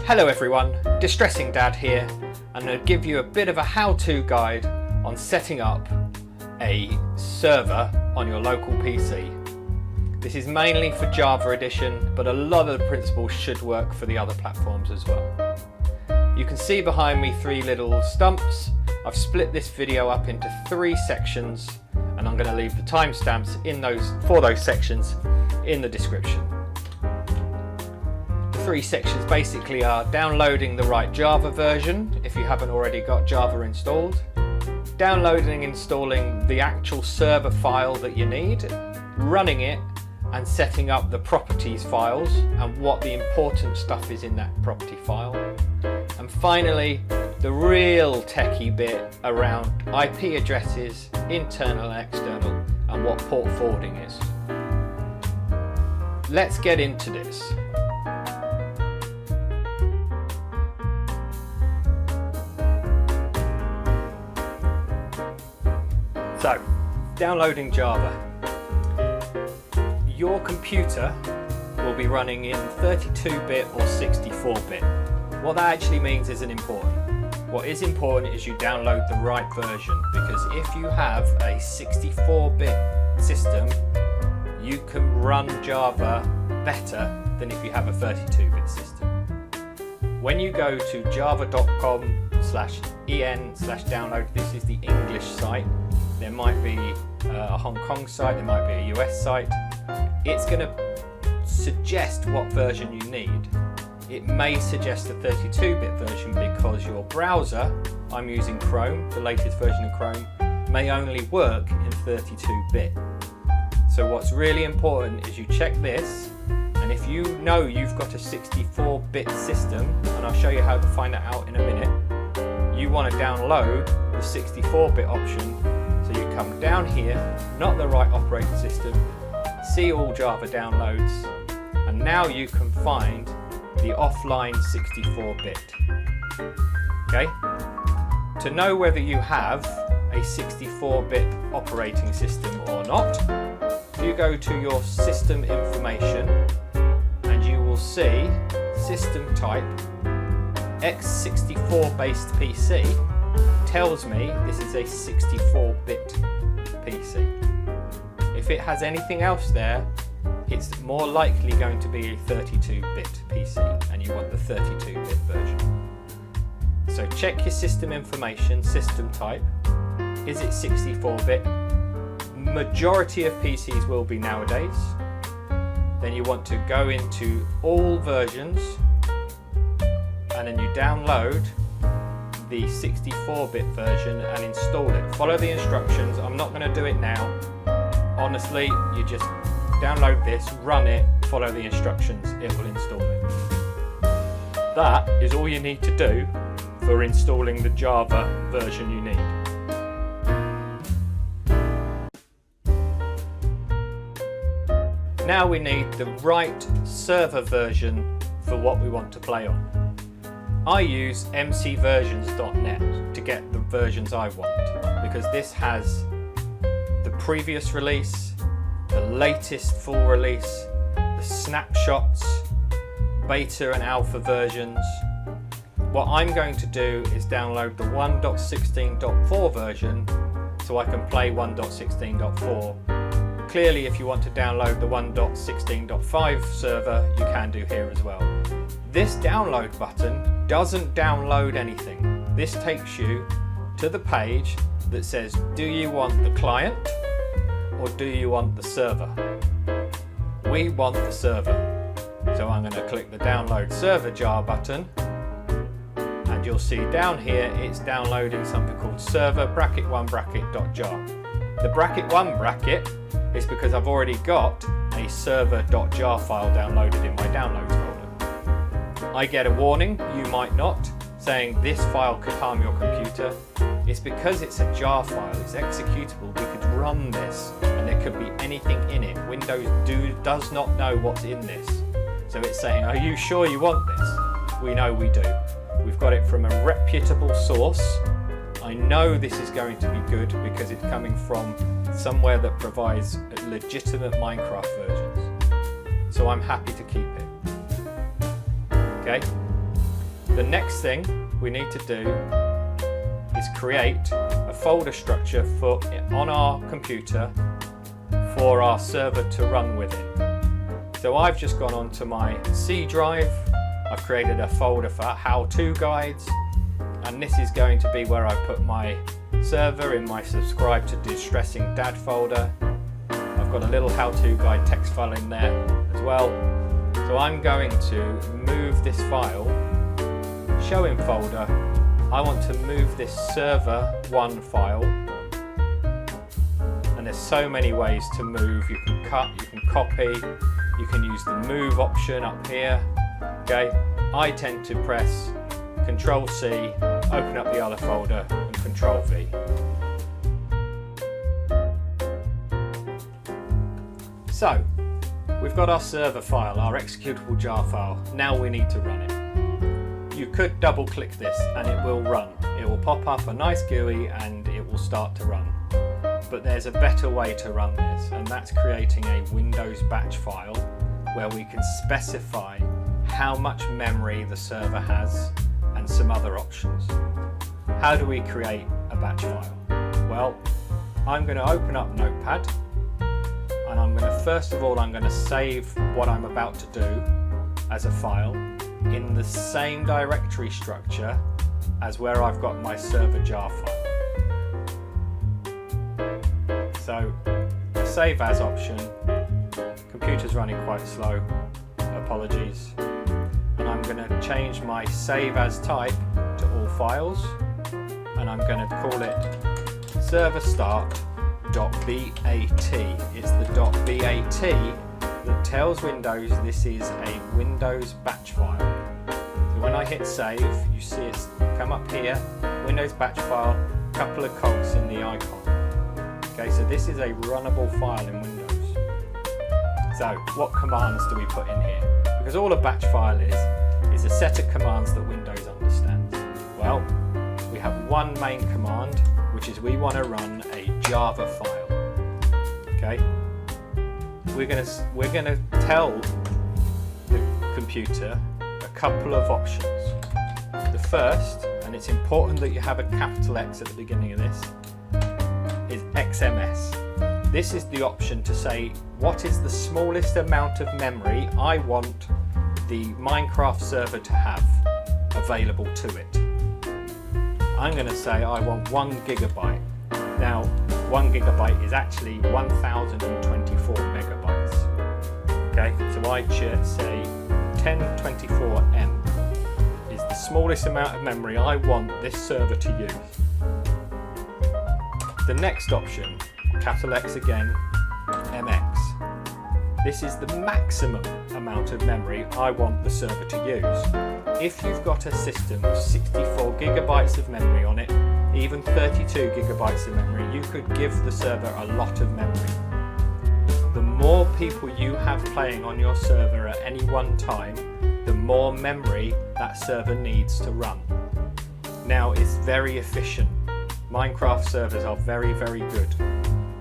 Hello everyone, Distressing Dad here, and I'm going to give you a bit of a how-to guide on setting up a server on your local PC. This is mainly for Java Edition, but a lot of the principles should work for the other platforms as well. You can see behind me three little stumps. I've split this video up into three sections, and I'm going to leave the timestamps for those sections in the description. Three sections basically are downloading the right Java version if you haven't already got Java installed, downloading and installing the actual server file that you need, running it and setting up the properties files and what the important stuff is in that property file, and finally the real techie bit around IP addresses, internal and external, and what port forwarding is. Let's get into this. So, downloading Java. Your computer will be running in 32-bit or 64-bit. What that actually means isn't important. What is important is you download the right version, because if you have a 64-bit system, you can run Java better than if you have a 32-bit system. When you go to java.com/en/download, this is the English site. There might be a Hong Kong site, there might be a US site. It's going to suggest what version you need. It may suggest a 32-bit version because your browser, I'm using Chrome, the latest version of Chrome, may only work in 32-bit. So what's really important is you check this, and if you know you've got a 64-bit system, and I'll show you how to find that out in a minute, you want to download the 64-bit option. So you come down here, not the right operating system, see all Java downloads, and now you can find the offline 64-bit. Okay? To know whether you have a 64-bit operating system or not, you go to your system information and you will see system type x64 based PC tells me this is a 64-bit PC. If it has anything else there, it's more likely going to be a 32-bit PC, and you want the 32-bit version. So check your system information, system type. Is it 64-bit? Majority of PCs will be nowadays. Then you want to go into all versions, and then you download the 64-bit version and install it. Follow the instructions. I'm not going to do it now. Honestly, you just download this, run it, follow the instructions, it will install it. That is all you need to do for installing the Java version you need. Now we need the right server version for what we want to play on. I use mcversions.net to get the versions I want, because this has the previous release, the latest full release, the snapshots, beta and alpha versions. What I'm going to do is download the 1.16.4 version so I can play 1.16.4. Clearly, if you want to download the 1.16.5 server, you can do here as well. This download button doesn't download anything. This takes you to the page that says, do you want the client or do you want the server? We want the server. So I'm going to click the download server jar button, and you'll see down here it's downloading something called server.1.jar. The *1 bracket is because I've already got a server.jar file downloaded in my downloads folder. I get a warning, you might not, saying this file could harm your computer. It's because it's a jar file, it's executable. We could run this and there could be anything in it. Windows does not know what's in this. So it's saying, are you sure you want this? We know we do. We've got it from a reputable source. I know this is going to be good because it's coming from somewhere that provides legitimate Minecraft versions. So I'm happy to keep it. Okay? The next thing we need to do is create a folder structure on our computer for our server to run within. So I've just gone onto my C drive, I've created a folder for how-to guides, and this is going to be where I put my server in my subscribe to distressing dad folder. I've got a little how-to guide text file in there as well. So I'm going to move this file, show in folder. I want to move this server1 file, and there's so many ways to move. You can cut, you can copy, you can use the move option up here. Okay, I tend to press Control C, open up the other folder, and Control V. So we've got our server file, our executable jar file. Now we need to run it. You could double click this and it will run. It will pop up a nice GUI and it will start to run. But there's a better way to run this, and that's creating a Windows batch file where we can specify how much memory the server has and some other options. How do we create a batch file? Well, I'm going to open up Notepad, and I'm going to first of all save what I'm about to do as a file in the same directory structure as where I've got my server jar file. So the save as option, computer's running quite slow, apologies, and I'm going to change my save as type to all files, and I'm going to call it server start.bat. It's the .bat that tells Windows this is a Windows batch file. So when I hit save, you see it's come up here, Windows batch file, couple of cogs in the icon. Okay, so this is a runnable file in Windows. So what commands do we put in here? Because all a batch file is a set of commands that Windows understands. Well, we have one main command, which is we want to run a Java file. Okay, we're going to tell the computer a couple of options. The first, and it's important that you have a capital X at the beginning of this, is XMS. This is the option to say what is the smallest amount of memory I want the Minecraft server to have available to it. I'm going to say I want 1 gigabyte. Now 1 gigabyte is actually 1024 megabytes. Okay, so I should say 1024M is the smallest amount of memory I want this server to use. The next option, capital X again, MX. This is the maximum amount of memory I want the server to use. If you've got a system with 64 gigabytes of memory on it, even 32 gigabytes of memory, you could give the server a lot of memory. The more people you have playing on your server at any one time, the more memory that server needs to run. Now, it's very efficient. Minecraft servers are very, very good.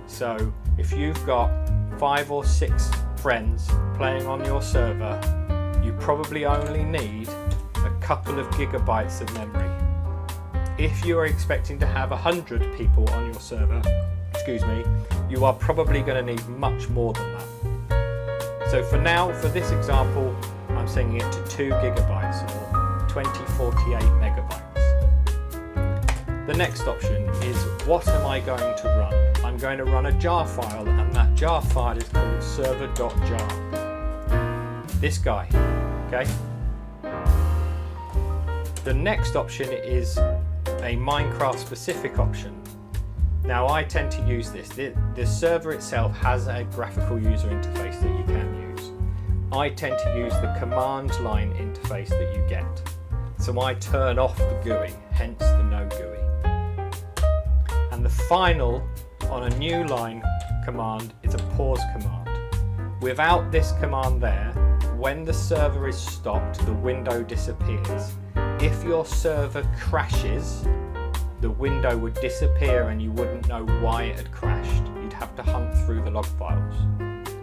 So if you've got 5 or 6 friends playing on your server, you probably only need a couple of gigabytes of memory. If you are expecting to have 100 people on your server, you are probably going to need much more than that. So for now, for this example, I'm setting it to 2 gigabytes or 2048 megabytes. The next option is, what am I going to run? I'm going to run a jar file, and that jar file is called server.jar. This guy, okay? The next option is a Minecraft specific option. Now I tend to use this. The server itself has a graphical user interface that you can use. I tend to use the command line interface that you get. So I turn off the GUI, hence the no GUI. And the final on a new line command is a pause command. Without this command there, when the server is stopped, the window disappears. If your server crashes, the window would disappear and you wouldn't know why it had crashed. You'd have to hunt through the log files.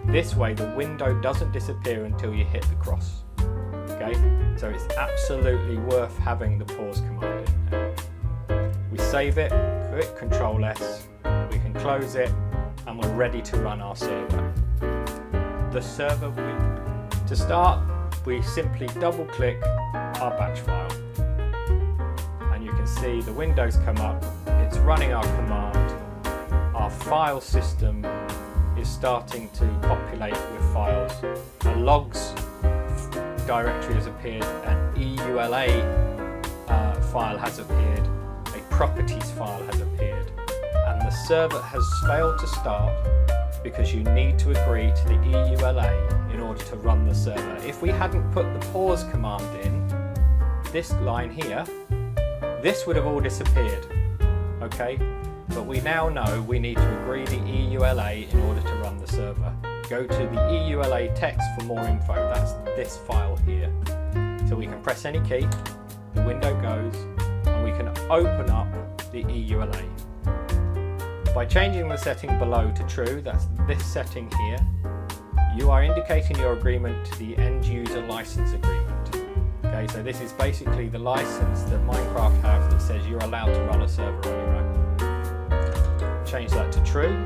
This way, the window doesn't disappear until you hit the cross. Okay? Okay, so it's absolutely worth having the pause command in there. We save it, click Control S, we can close it, and we're ready to run our server. The server, to start, we simply double click our batch file, and you can see the windows come up, it's running our command, our file system is starting to populate with files. A logs directory has appeared, an EULA file has appeared, a properties file has appeared, and the server has failed to start because you need to agree to the EULA in order to run the server. If we hadn't put the pause command in, this line here, this would have all disappeared, okay? But we now know we need to agree the EULA in order to run the server. Go to the EULA text for more info, that's this file here. So we can press any key, the window goes, and we can open up the EULA. By changing the setting below to true, that's this setting here, you are indicating your agreement to the end user license agreement. Okay, so this is basically the license that Minecraft have that says you're allowed to run a server on your own. Change that to true,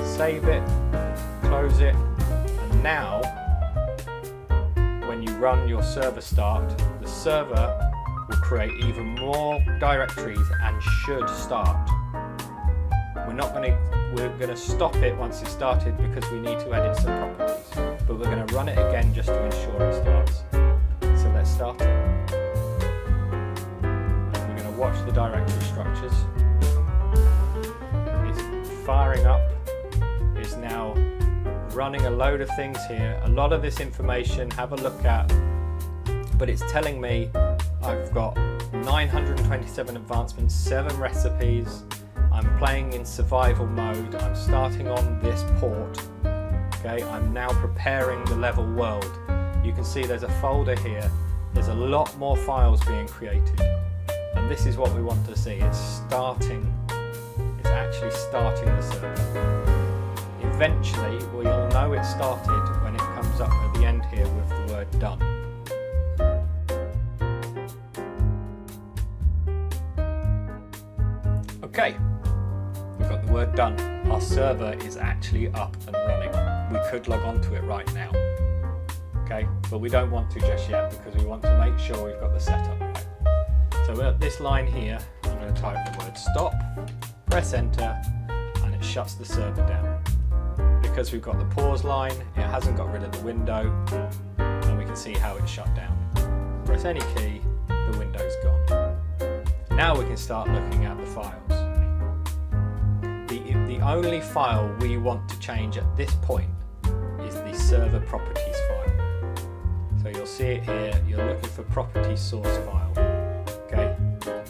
save it, close it, and now when you run your server start, the server will create even more directories and should start. We're going to stop it once it's started because we need to edit some properties, but we're going to run it again just to ensure it starts. So let's start it. We're going to watch the directory structures. It's firing up. It's now running a load of things here. A lot of this information, have a look at, but it's telling me I've got 927 advancements, 7 recipes. I'm playing in survival mode, I'm starting on this port, okay, I'm now preparing the level world. You can see there's a folder here, there's a lot more files being created, and this is what we want to see, it's actually starting the server. Eventually we'll know it started when it comes up at the end here with the word done. Okay. We've got the word done. Our server is actually up and running. We could log on to it right now. Okay, but we don't want to just yet because we want to make sure we've got the setup right. So at this line here, I'm going to type the word stop, press enter, and it shuts the server down. Because we've got the pause line, it hasn't got rid of the window, and we can see how it's shut down. Press any key, the window's gone. Now we can start looking at the files. The only file we want to change at this point is the server properties file. So you'll see it here, you're looking for properties source file. Okay,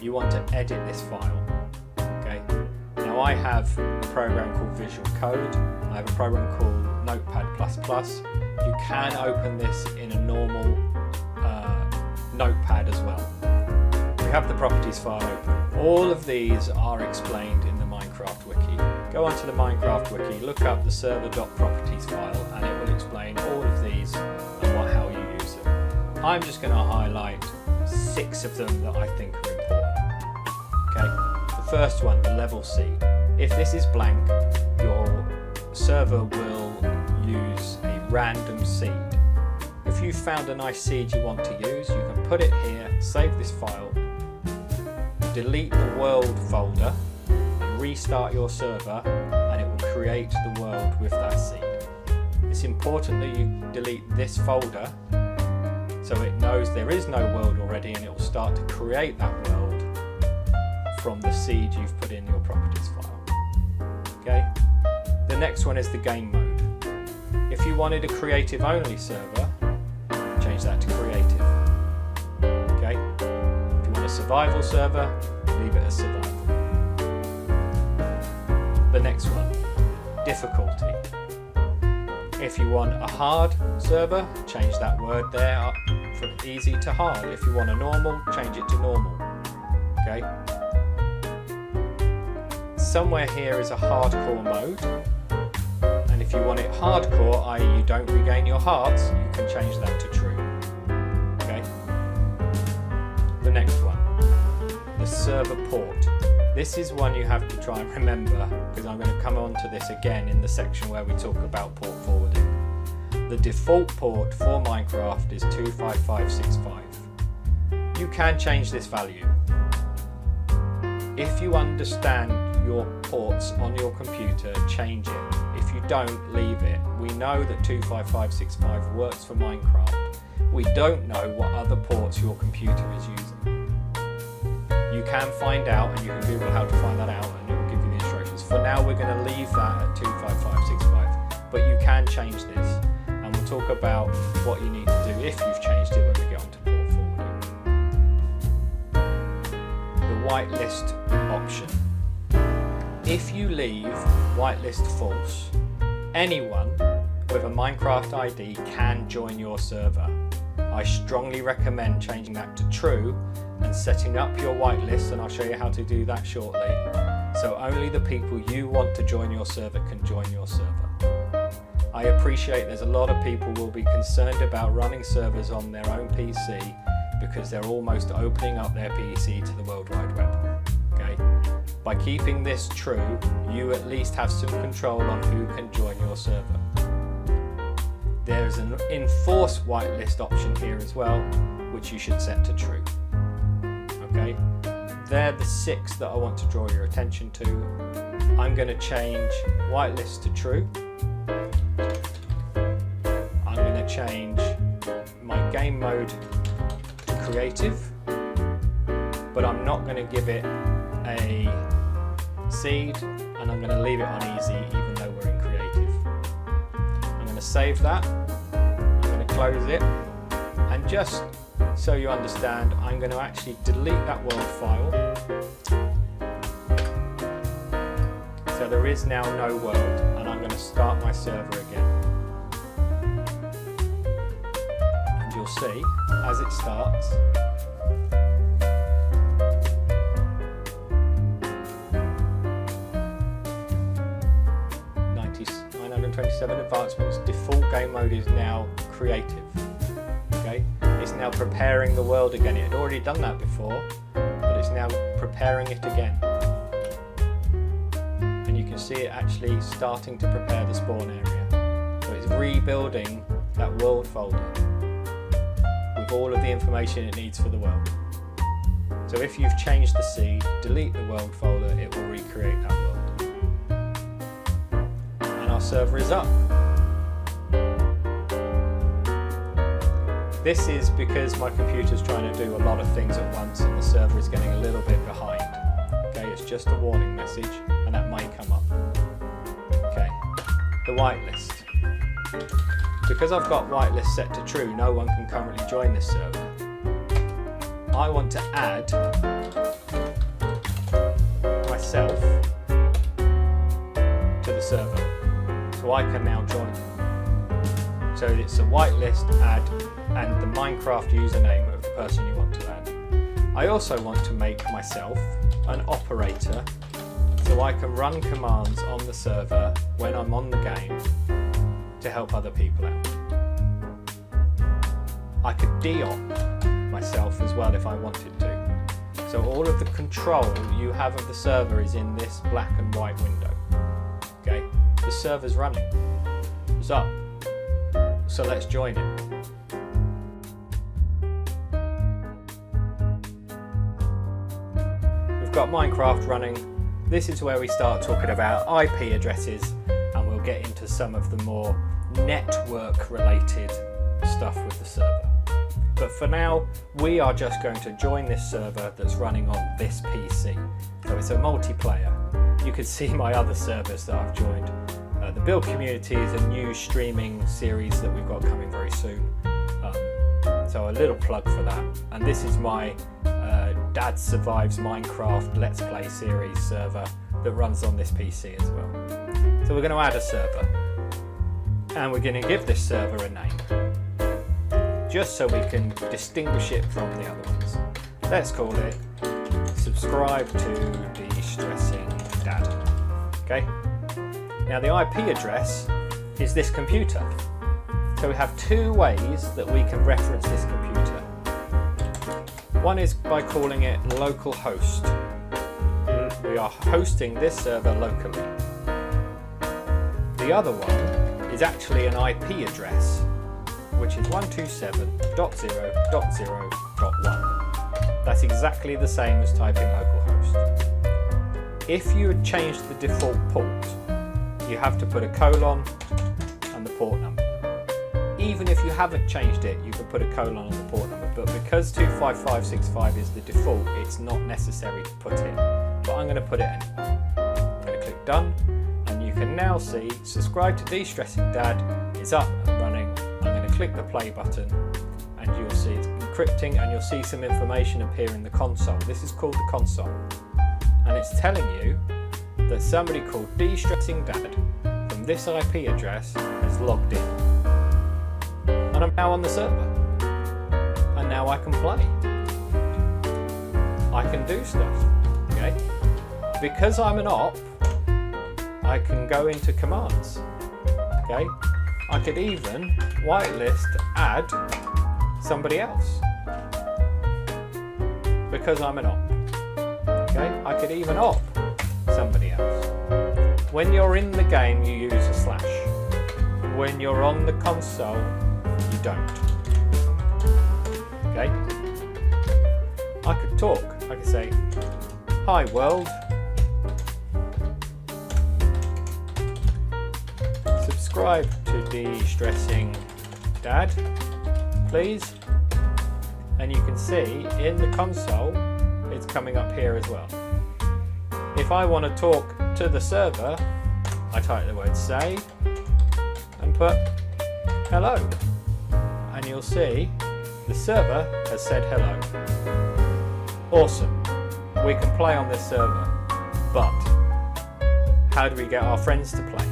you want to edit this file. Okay, now I have a program called Visual Code, I have a program called Notepad++. You can open this in a normal notepad as well. We have the properties file open. All of these are explained in the Minecraft wiki. Go onto the Minecraft wiki, look up the server.properties file, and it will explain all of these and how you use them. I'm just going to highlight 6 of them that I think are important. Okay, the first one, the level seed. If this is blank, your server will use a random seed. If you found a nice seed you want to use, you can put it here, save this file, delete the world folder, restart your server, and it will create the world with that seed. It's important that you delete this folder so it knows there is no world already, and it will start to create that world from the seed you've put in your properties file. Okay? The next one is the game mode. If you wanted a creative only server, change that to creative. Okay? If you want a survival server, leave it as survival. The next one, difficulty. If you want a hard server, change that word there from easy to hard. If you want a normal, change it to normal. Okay? Somewhere here is a hardcore mode, and if you want it hardcore, i.e. you don't regain your hearts, you can change that to true. server port. This is one you have to try and remember, because I'm going to come on to this again in the section where we talk about port forwarding. The default port for Minecraft is 25565. You can change this value. If you understand your ports on your computer, change it. If you don't, leave it. We know that 25565 works for Minecraft. We don't know what other ports your computer is using. You can find out, and you can Google how to find that out, and it will give you the instructions. For now, we're going to leave that at 25565, but you can change this, and we'll talk about what you need to do if you've changed it when we get on to port forwarding. The whitelist option. If you leave whitelist false, anyone with a Minecraft ID can join your server. I strongly recommend changing that to true and setting up your whitelist, and I'll show you how to do that shortly. So only the people you want to join your server can join your server. I appreciate there's a lot of people will be concerned about running servers on their own PC because they're almost opening up their PC to the World Wide Web. Okay? By keeping this true, you at least have some control on who can join your server. There's an enforce whitelist option here as well, which you should set to true. Okay, they're the 6 that I want to draw your attention to. I'm going to change whitelist to true. I'm going to change my game mode to creative, but I'm not going to give it a seed, and I'm going to leave it on easy even though we're in creative. I'm going to save that. I'm going to close it, and just so you understand, I'm going to actually delete that world file. So there is now no world, and I'm going to start my server again. And you'll see, as it starts, advancements, default game mode is now creative. Okay, it's now preparing the world again. It had already done that before, but it's now preparing it again. And you can see it actually starting to prepare the spawn area. So it's rebuilding that world folder with all of the information it needs for the world. So if you've changed the seed, delete the world folder, it will recreate that world. And our server is up. This is because my computer's trying to do a lot of things at once and the server is getting a little bit behind. Okay, it's just a warning message, and that might come up. Okay, the whitelist. Because I've got whitelist set to true, no one can currently join this server. I want to add myself to the server, so I can now join. So it's a whitelist add and the Minecraft username of the person you want to add. I also want to make myself an operator so I can run commands on the server when I'm on the game to help other people out. I could de-op myself as well if I wanted to. So all of the control you have of the server is in this black and white window. Okay, the server's running. It's up. So let's join it. We've got Minecraft running. This is where we start talking about IP addresses, and we'll get into some of the more network related stuff with the server. But for now, we are just going to join this server that's running on this PC. So it's a multiplayer. You can see my other servers that I've joined. The Build Community is a new streaming series that we've got coming very soon. So a little plug for that. And this is my Dad Survives Minecraft Let's Play series server that runs on this PC as well. So we're going to add a server. And we're going to give this server a name, just so we can distinguish it from the other ones. Let's call it Subscribe to De-Stressing Dad. Okay? Now the IP address is this computer. So we have two ways that we can reference this computer. One is by calling it localhost. We are hosting this server locally. The other one is actually an IP address, which is 127.0.0.1. That's exactly the same as typing localhost. If you had changed the default port, you have to put a colon and the port number. Even if you haven't changed it, you can put a colon on the port number, but because 25565 is the default, it's not necessary to put it. But I'm going to put it in. I'm going to click done, and you can now see subscribe to De-Stressing Dad is up and running. I'm going to click the play button, and you'll see it's encrypting, and you'll see some information appear in the console. This is called the console, and it's telling you that somebody called De-Stressing Dad from this IP address has logged in. And I'm now on the server, and now I can play. I can do stuff, okay? Because I'm an op, I can go into commands, okay? I could even whitelist add somebody else, because I'm an op, okay? I could even op somebody else. When you're in the game, you use a slash. When you're on the console, you don't. Okay? I could talk. I could say, "Hi world. Subscribe to De-Stressing Dad, please." And you can see in the console, it's coming up here as well. If I want to talk to the server, I type the word say and put hello. And you'll see the server has said hello. Awesome. We can play on this server, but how do we get our friends to play?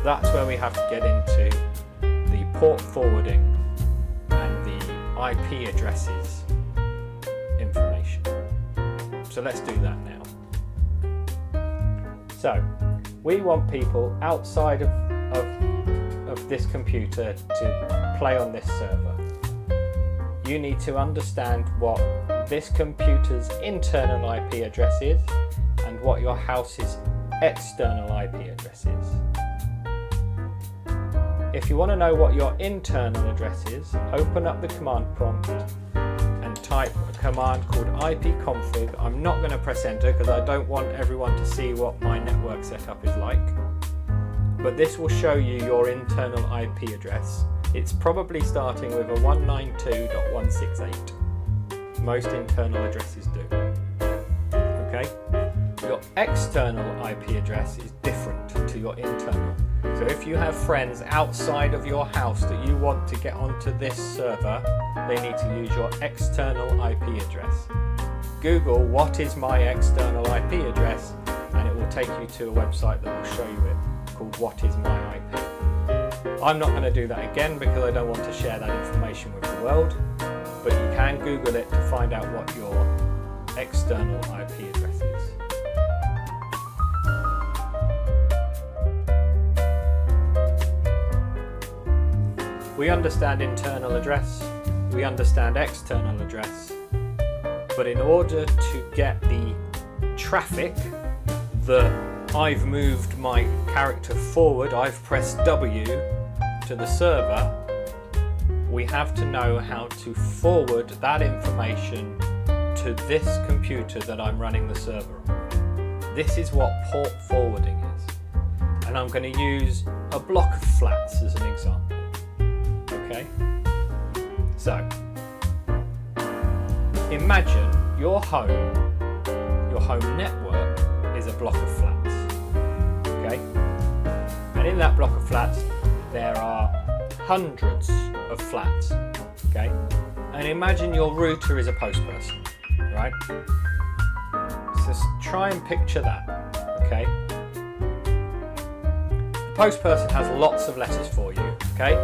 That's where we have to get into the port forwarding and the IP addresses information. So let's do that now. So we want people outside of this computer to play on this server. You need to understand what this computer's internal IP address is and what your house's external IP address is. If you want to know what your internal address is, open up the command prompt and type a command called IPCONFIG. I'm not going to press enter because I don't want everyone to see what my network setup is like. But this will show you your internal IP address. It's probably starting with a 192.168. Most internal addresses do. Okay? Your external IP address is different to your internal. So if you have friends outside of your house that you want to get onto this server, they need to use your external IP address. Google what is my external IP address, and it will take you to a website that will show you it, called What is My IP. I'm not going to do that again because I don't want to share that information with the world, but you can Google it to find out what your external IP address is. We understand internal address, we understand external address, but in order to get the traffic that I've moved my character forward, I've pressed W to the server, we have to know how to forward that information to this computer that I'm running the server on. This is what port forwarding is. And I'm going to use a block of flats as an example. Okay? So, imagine your home network is a block of flats. Okay? And in that block of flats, there are hundreds of flats. Okay? And imagine your router is a postperson, right? So try and picture that. Okay? The postperson has lots of letters for you. Okay?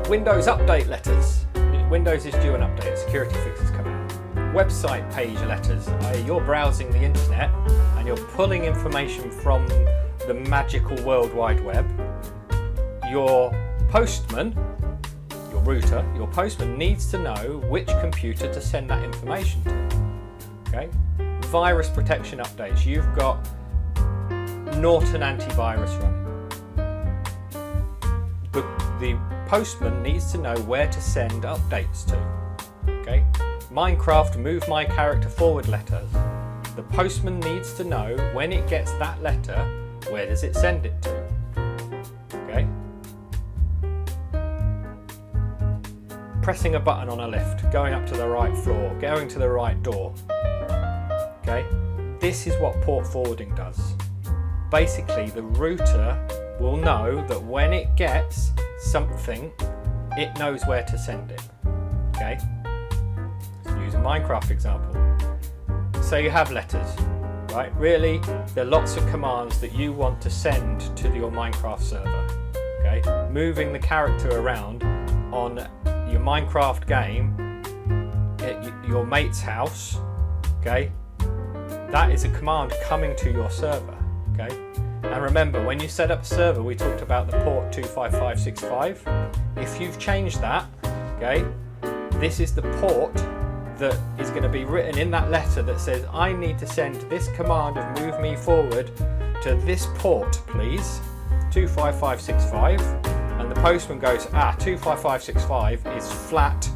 Windows update letters. Windows is due an update, security fixes come out. Website page letters, i.e. you're browsing the internet and you're pulling information from the magical World Wide Web. Your postman, your router, your postman needs to know which computer to send that information to. Okay? Virus protection updates. You've got Norton antivirus running. The postman needs to know where to send updates to. Okay? Minecraft move my character forward letters. The postman needs to know when it gets that letter, where does it send it to? Okay? Pressing a button on a lift, going up to the right floor, going to the right door. Okay? This is what port forwarding does. Basically, the router will know that when it gets something, it knows where to send it. Okay? Let's use a Minecraft example. So you have letters, right? Really, there are lots of commands that you want to send to your Minecraft server. Okay? Moving the character around on your Minecraft game at your mate's house, okay? That is a command coming to your server, okay? And remember, when you set up a server, we talked about the port 25565. If you've changed that, okay, this is the port that is going to be written in that letter that says, I need to send this command of move me forward to this port, please, 25565. And the postman goes, 25565 is flat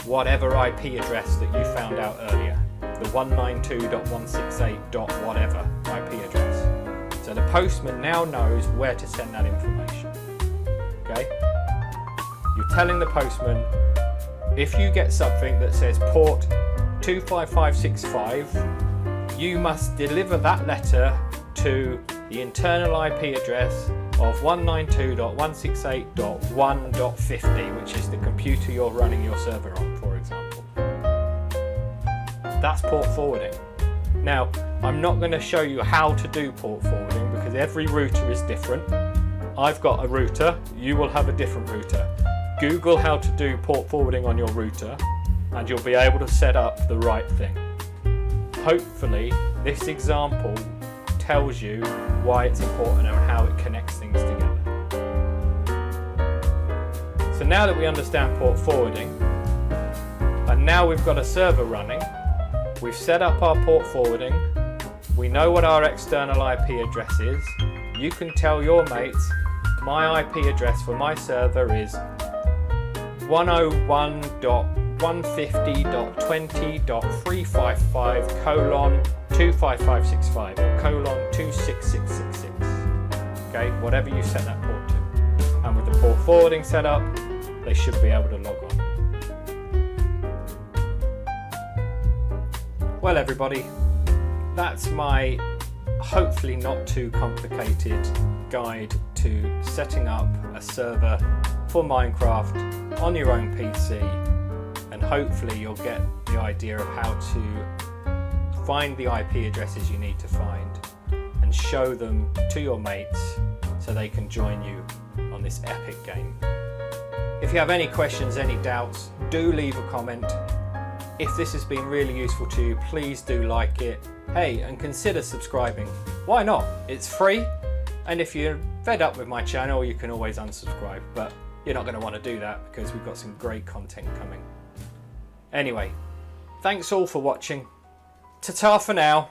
whatever IP address that you found out earlier, the 192.168. whatever IP address. So the postman now knows where to send that information. Okay? You're telling the postman, if you get something that says port 25565, you must deliver that letter to the internal IP address of 192.168.1.50, which is the computer you're running your server on, for example. That's port forwarding. Now, I'm not going to show you how to do port forwarding because every router is different. I've got a router, you will have a different router. Google how to do port forwarding on your router and you'll be able to set up the right thing. Hopefully, this example tells you why it's important and how it connects things together. So now that we understand port forwarding, and now we've got a server running, we've set up our port forwarding, we know what our external IP address is, you can tell your mates, my IP address for my server is 101.150.20.355:25565 or :26666. Okay, whatever you set that port to. And with the port forwarding set up, they should be able to log on. Well, everybody, that's my hopefully not too complicated guide to setting up a server for Minecraft on your own PC, and hopefully you'll get the idea of how to find the IP addresses you need to find and show them to your mates so they can join you on this epic game. If you have any questions, any doubts, do leave a comment. If this has been really useful to you, please do like it. Hey, and consider subscribing. Why not? It's free, and if you're fed up with my channel, you can always unsubscribe, but you're not going to want to do that because we've got some great content coming. Anyway, thanks all for watching. Ta-ta for now.